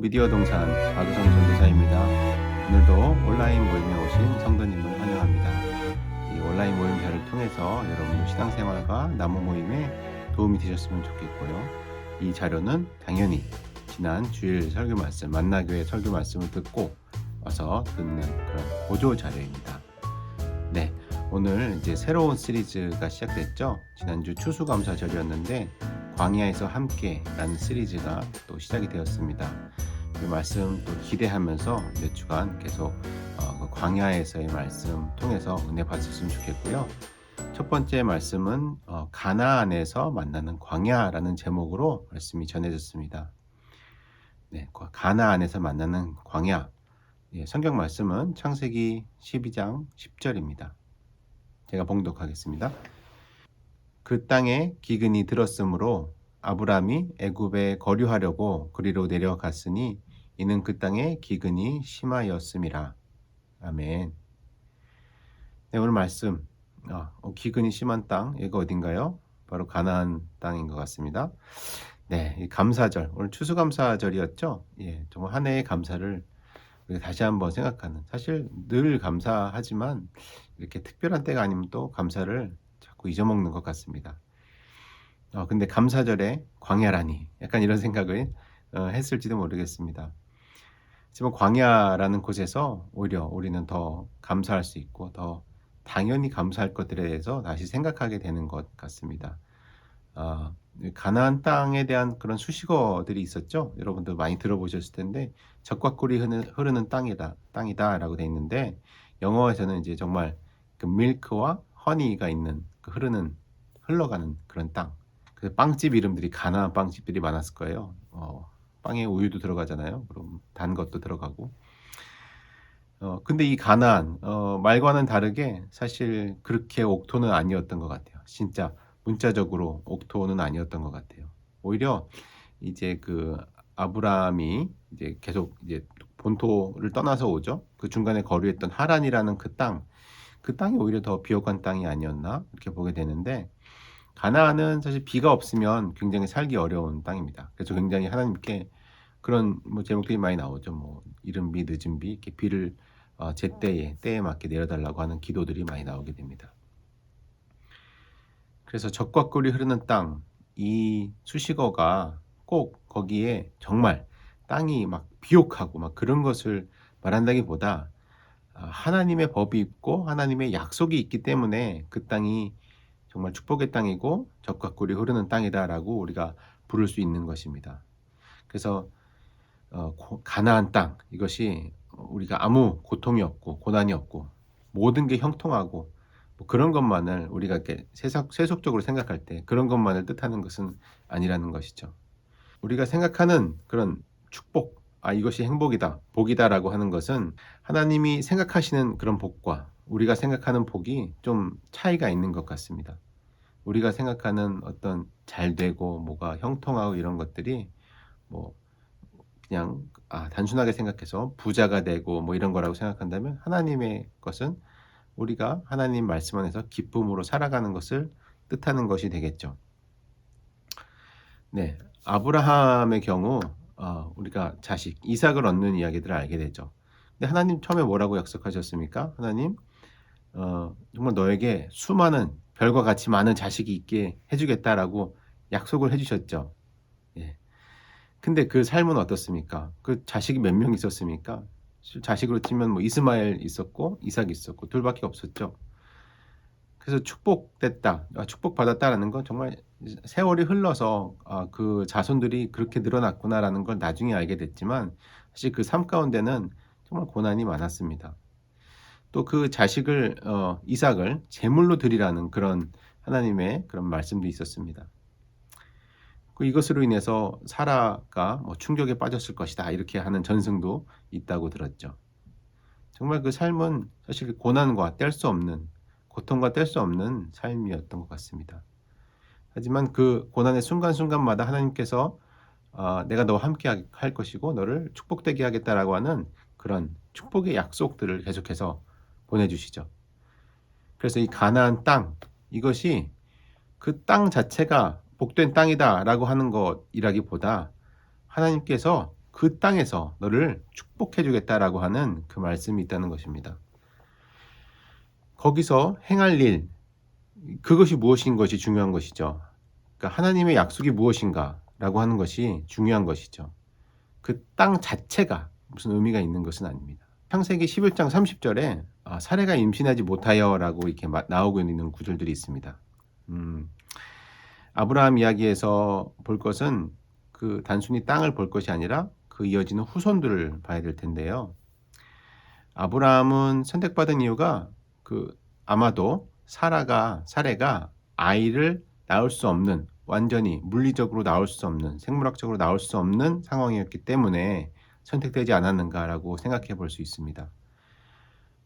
미디어 동산 박우성 전도사입니다. 오늘도 온라인 모임에 오신 성도님을 환영합니다. 이 온라인 모임자를 통해서 여러분들 신앙생활과 나무 모임에 도움이 되셨으면 좋겠고요. 이 자료는 당연히 지난 주일 설교 말씀, 만나교회 설교 말씀을 듣고 와서 듣는 그런 보조 자료입니다. 네, 오늘 이제 새로운 시리즈가 시작됐죠. 지난주 추수감사절이었는데 광야에서 함께라는 시리즈가 또 시작이 되었습니다. 이 말씀 또 기대하면서 몇 주간 계속 그 광야에서의 말씀 통해서 은혜 받으셨으면 좋겠고요. 첫 번째 말씀은 가나안에서 만나는 광야라는 제목으로 말씀이 전해졌습니다. 네, 가나안에서 만나는 광야. 예, 성경 말씀은 창세기 12장 10절입니다. 제가 봉독하겠습니다. 그 땅에 기근이 들었으므로 아브람이 애굽에 거류하려고 그리로 내려갔으니 이는 그 땅에 기근이 심하였음이라. 아멘. 네, 오늘 말씀 기근이 심한 땅, 이거 어딘가요? 바로 가나안 땅인 것 같습니다. 네, 이 감사절, 오늘 추수감사절이었죠. 예, 정말 한 해의 감사를 우리가 다시 한번 생각하는, 사실 늘 감사하지만 이렇게 특별한 때가 아니면 또 감사를 자꾸 잊어먹는 것 같습니다. 근데 감사절에 광야라니, 약간 이런 생각을 했을지도 모르겠습니다. 하지만 광야라는 곳에서 오히려 우리는 더 감사할 수 있고 더 당연히 감사할 것들에 대해서 다시 생각하게 되는 것 같습니다. 가나안 땅에 대한 그런 수식어들이 있었죠. 여러분들 많이 들어보셨을 텐데 젖과 꿀이 흐르는 땅이다라고 돼 있는데, 영어에서는 이제 정말 그 밀크와 허니가 있는 그 흘러가는 그런 땅. 그 빵집 이름들이 가나안 빵집들이 많았을 거예요. 빵에 우유도 들어가잖아요. 그럼 단 것도 들어가고. 근데 이 가나안 말과는 다르게 사실 그렇게 옥토는 아니었던 것 같아요. 진짜 문자적으로 옥토는 아니었던 것 같아요. 오히려 이제 그 아브라함이 이제 계속 이제 본토를 떠나서 오죠. 그 중간에 거류했던 하란이라는 그 땅이 오히려 더 비옥한 땅이 아니었나 이렇게 보게 되는데, 가나안은 사실 비가 없으면 굉장히 살기 어려운 땅입니다. 그래서 굉장히 하나님께 그런 제목들이 많이 나오죠. 이른 비, 늦은 비, 이렇게 비를 때에 맞게 내려달라고 하는 기도들이 많이 나오게 됩니다. 그래서 젖과 꿀이 흐르는 땅, 이 수식어가 꼭 거기에 정말 땅이 막 비옥하고 막 그런 것을 말한다기보다 하나님의 법이 있고 하나님의 약속이 있기 때문에 그 땅이 정말 축복의 땅이고 젖과 꿀이 흐르는 땅이다라고 우리가 부를 수 있는 것입니다. 그래서 가나안 땅, 이것이 우리가 아무 고통이 없고 고난이 없고 모든 게 형통하고 그런 것만을 우리가 이렇게 세속적으로 생각할 때 그런 것만을 뜻하는 것은 아니라는 것이죠. 우리가 생각하는 그런 축복, 이것이 행복이다, 복이다라고 하는 것은 하나님이 생각하시는 그런 복과 우리가 생각하는 복이 좀 차이가 있는 것 같습니다. 우리가 생각하는 어떤 잘 되고 뭐가 형통하고 이런 것들이 그냥 단순하게 생각해서 부자가 되고 이런 거라고 생각한다면, 하나님의 것은 우리가 하나님 말씀 안에서 기쁨으로 살아가는 것을 뜻하는 것이 되겠죠. 네, 아브라함의 경우 우리가 자식 이삭을 얻는 이야기들을 알게 되죠. 근데 하나님 처음에 뭐라고 약속하셨습니까? 하나님 정말 너에게 수많은 별과 같이 많은 자식이 있게 해주겠다라고 약속을 해주셨죠. 예. 근데 그 삶은 어떻습니까? 그 자식이 몇 명 있었습니까? 자식으로 치면 이스마엘 있었고 이삭 있었고 둘밖에 없었죠. 그래서 축복됐다, 축복받았다라는 건 정말 세월이 흘러서 그 자손들이 그렇게 늘어났구나라는 걸 나중에 알게 됐지만, 사실 그 삶 가운데는 정말 고난이 많았습니다. 또 그 자식을 이삭을 제물로 드리라는 그런 하나님의 그런 말씀도 있었습니다. 이것으로 인해서 사라가 충격에 빠졌을 것이다 이렇게 하는 전승도 있다고 들었죠. 정말 그 삶은 사실 고난과 뗄 수 없는, 고통과 뗄 수 없는 삶이었던 것 같습니다. 하지만 그 고난의 순간순간마다 하나님께서 내가 너와 함께 할 것이고 너를 축복되게 하겠다라고 하는 그런 축복의 약속들을 계속해서 보내주시죠. 그래서 이 가나안 땅, 이것이 그 땅 자체가 복된 땅이다라고 하는 것이라기보다 하나님께서 그 땅에서 너를 축복해 주겠다라고 하는 그 말씀이 있다는 것입니다. 거기서 행할 일, 그것이 무엇인 것이 중요한 것이죠. 그러니까 하나님의 약속이 무엇인가라고 하는 것이 중요한 것이죠. 그 땅 자체가 무슨 의미가 있는 것은 아닙니다. 창세기 11장 30절에 사레가 임신하지 못하여라고 이렇게 나오고 있는 구절들이 있습니다. 아브라함 이야기에서 볼 것은 그 단순히 땅을 볼 것이 아니라 그 이어지는 후손들을 봐야 될 텐데요. 아브라함은 선택받은 이유가 아마도 사레가 아이를 낳을 수 없는, 완전히 물리적으로 낳을 수 없는, 생물학적으로 낳을 수 없는 상황이었기 때문에 선택되지 않았는가라고 생각해 볼 수 있습니다.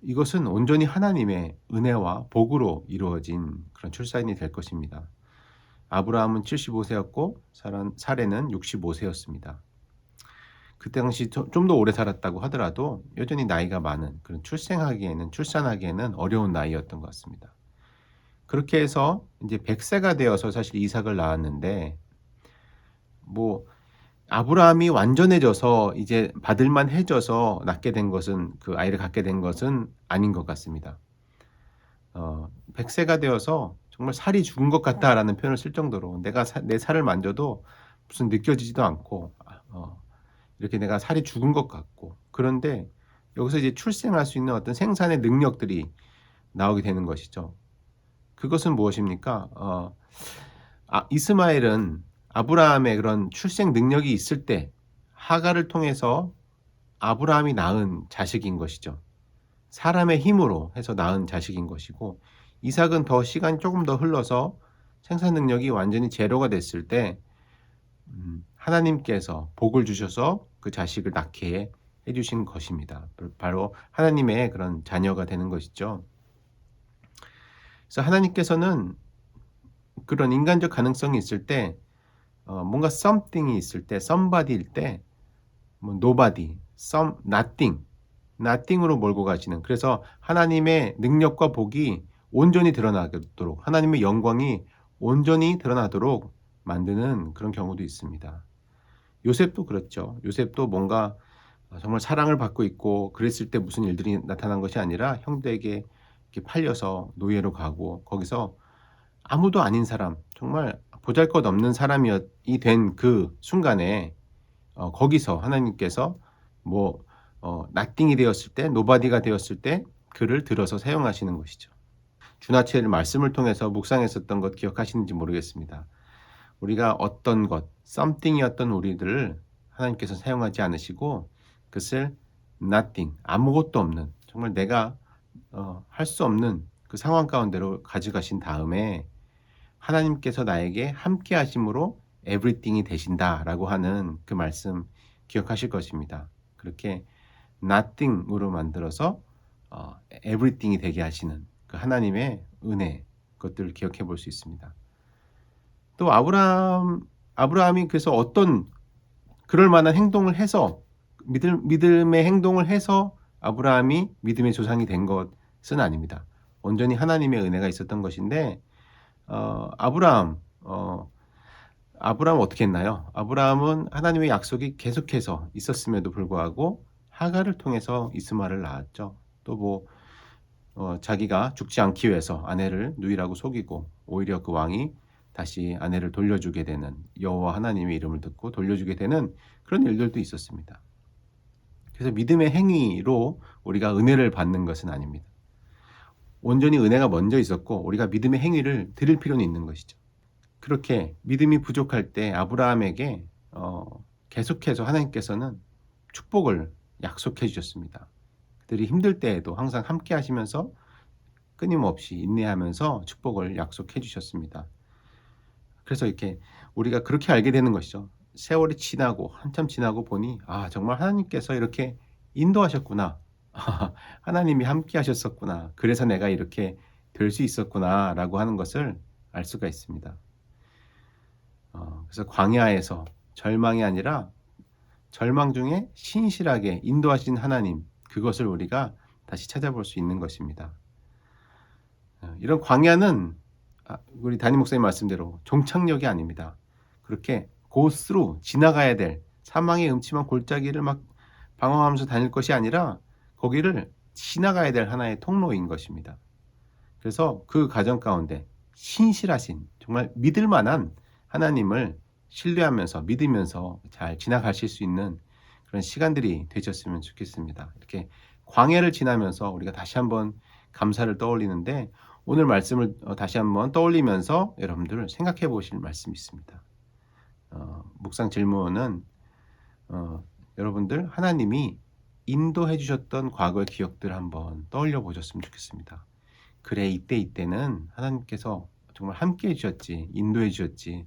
이것은 온전히 하나님의 은혜와 복으로 이루어진 그런 출산이 될 것입니다. 아브라함은 75세였고 사레는 65세였습니다. 그 당시 좀 더 오래 살았다고 하더라도 여전히 나이가 많은, 그런 출산하기에는 어려운 나이였던 것 같습니다. 그렇게 해서 이제 100세가 되어서 사실 이삭을 낳았는데, 아브라함이 완전해져서 이제 받을만해져서 낳게 된 것은, 그 아이를 갖게 된 것은 아닌 것 같습니다. 100세가 되어서 정말 살이 죽은 것 같다라는 표현을 쓸 정도로 내 살을 만져도 무슨 느껴지지도 않고 이렇게 내가 살이 죽은 것 같고, 그런데 여기서 이제 출생할 수 있는 어떤 생산의 능력들이 나오게 되는 것이죠. 그것은 무엇입니까? 이스마엘은 아브라함의 그런 출생 능력이 있을 때 하갈을 통해서 아브라함이 낳은 자식인 것이죠. 사람의 힘으로 해서 낳은 자식인 것이고, 이삭은 시간이 조금 더 흘러서 생산 능력이 완전히 제로가 됐을 때 하나님께서 복을 주셔서 그 자식을 낳게 해주신 것입니다. 바로 하나님의 그런 자녀가 되는 것이죠. 그래서 하나님께서는 그런 인간적 가능성이 있을 때, 뭔가 something이 있을 때, somebody일 때, nobody, nothing으로 몰고 가시는, 그래서 하나님의 능력과 복이 온전히 드러나도록, 하나님의 영광이 온전히 드러나도록 만드는 그런 경우도 있습니다. 요셉도 그렇죠. 요셉도 뭔가 정말 사랑을 받고 있고 그랬을 때 무슨 일들이 나타난 것이 아니라 형들에게 이렇게 팔려서 노예로 가고, 거기서 아무도 아닌 사람, 정말 보잘것없는 사람이 된 그 순간에 거기서 하나님께서 nothing이 되었을 때, nobody가 되었을 때 그를 들어서 사용하시는 것이죠. 주나치의 말씀을 통해서 묵상했었던 것 기억하시는지 모르겠습니다. 우리가 어떤 것, something이었던 우리들을 하나님께서 사용하지 않으시고 그것을 nothing, 아무것도 없는, 정말 내가 할 수 없는 그 상황 가운데로 가져가신 다음에 하나님께서 나에게 함께 하심으로 everything이 되신다라고 하는 그 말씀 기억하실 것입니다. 그렇게 nothing으로 만들어서 everything이 되게 하시는 그 하나님의 은혜, 그것들을 기억해 볼 수 있습니다. 또 아브라함이 그래서 어떤 그럴 만한 행동을 해서, 믿음의 행동을 해서 아브라함이 믿음의 조상이 된 것은 아닙니다. 온전히 하나님의 은혜가 있었던 것인데, 아브라함 어떻게 했나요? 아브라함은 하나님의 약속이 계속해서 있었음에도 불구하고 하갈을 통해서 이스마엘을 낳았죠. 또 자기가 죽지 않기 위해서 아내를 누이라고 속이고, 오히려 그 왕이 다시 아내를 돌려주게 되는, 여호와 하나님의 이름을 듣고 돌려주게 되는 그런 일들도 있었습니다. 그래서 믿음의 행위로 우리가 은혜를 받는 것은 아닙니다. 온전히 은혜가 먼저 있었고 우리가 믿음의 행위를 드릴 필요는 있는 것이죠. 그렇게 믿음이 부족할 때 아브라함에게 계속해서 하나님께서는 축복을 약속해 주셨습니다. 그들이 힘들 때에도 항상 함께 하시면서 끊임없이 인내하면서 축복을 약속해 주셨습니다. 그래서 이렇게 우리가 그렇게 알게 되는 것이죠. 세월이 지나고 한참 지나고 보니 정말 하나님께서 이렇게 인도하셨구나. 하나님이 함께 하셨었구나. 그래서 내가 이렇게 될 수 있었구나 라고 하는 것을 알 수가 있습니다. 그래서 광야에서 절망이 아니라 절망 중에 신실하게 인도하신 하나님, 그것을 우리가 다시 찾아볼 수 있는 것입니다. 이런 광야는 우리 담임 목사님 말씀대로 종착역이 아닙니다. 그렇게 go through, 지나가야 될, 사망의 음침한 골짜기를 막 방황하면서 다닐 것이 아니라 거기를 지나가야 될 하나의 통로인 것입니다. 그래서 그 과정 가운데 신실하신 정말 믿을 만한 하나님을 신뢰하면서 믿으면서 잘 지나가실 수 있는 그런 시간들이 되셨으면 좋겠습니다. 이렇게 광야를 지나면서 우리가 다시 한번 감사를 떠올리는데 오늘 말씀을 다시 한번 떠올리면서 여러분들 생각해 보실 말씀이 있습니다. 묵상 질문은 여러분들 하나님이 인도해 주셨던 과거의 기억들 한번 떠올려 보셨으면 좋겠습니다. 그래 이때는 하나님께서 정말 함께 해 주셨지, 인도해 주셨지.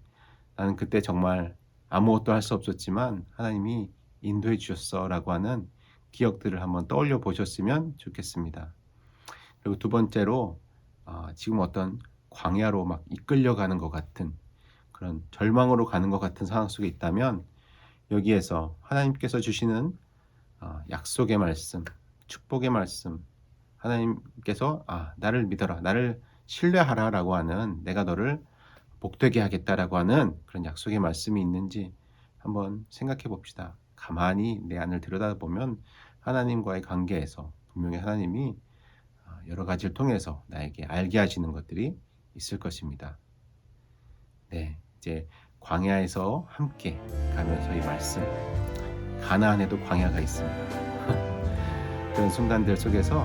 나는 그때 정말 아무것도 할 수 없었지만 하나님이 인도해 주셨어라고 하는 기억들을 한번 떠올려 보셨으면 좋겠습니다. 그리고 두 번째로 지금 어떤 광야로 막 이끌려가는 것 같은 그런 절망으로 가는 것 같은 상황 속에 있다면 여기에서 하나님께서 주시는 약속의 말씀, 축복의 말씀, 하나님께서 나를 믿어라, 나를 신뢰하라라고 하는 내가 너를 복되게 하겠다라고 하는 그런 약속의 말씀이 있는지 한번 생각해 봅시다. 가만히 내 안을 들여다보면 하나님과의 관계에서 분명히 하나님이 여러 가지를 통해서 나에게 알게 하시는 것들이 있을 것입니다. 네, 이제 광야에서 함께 가면서 이 말씀, 가나안에도 광야가 있습니다. 그런 순간들 속에서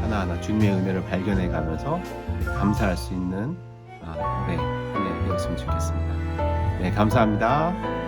하나하나 주님의 은혜를 발견해 가면서 감사할 수 있는 올해 한 해 되었으면 좋겠습니다. 네, 감사합니다.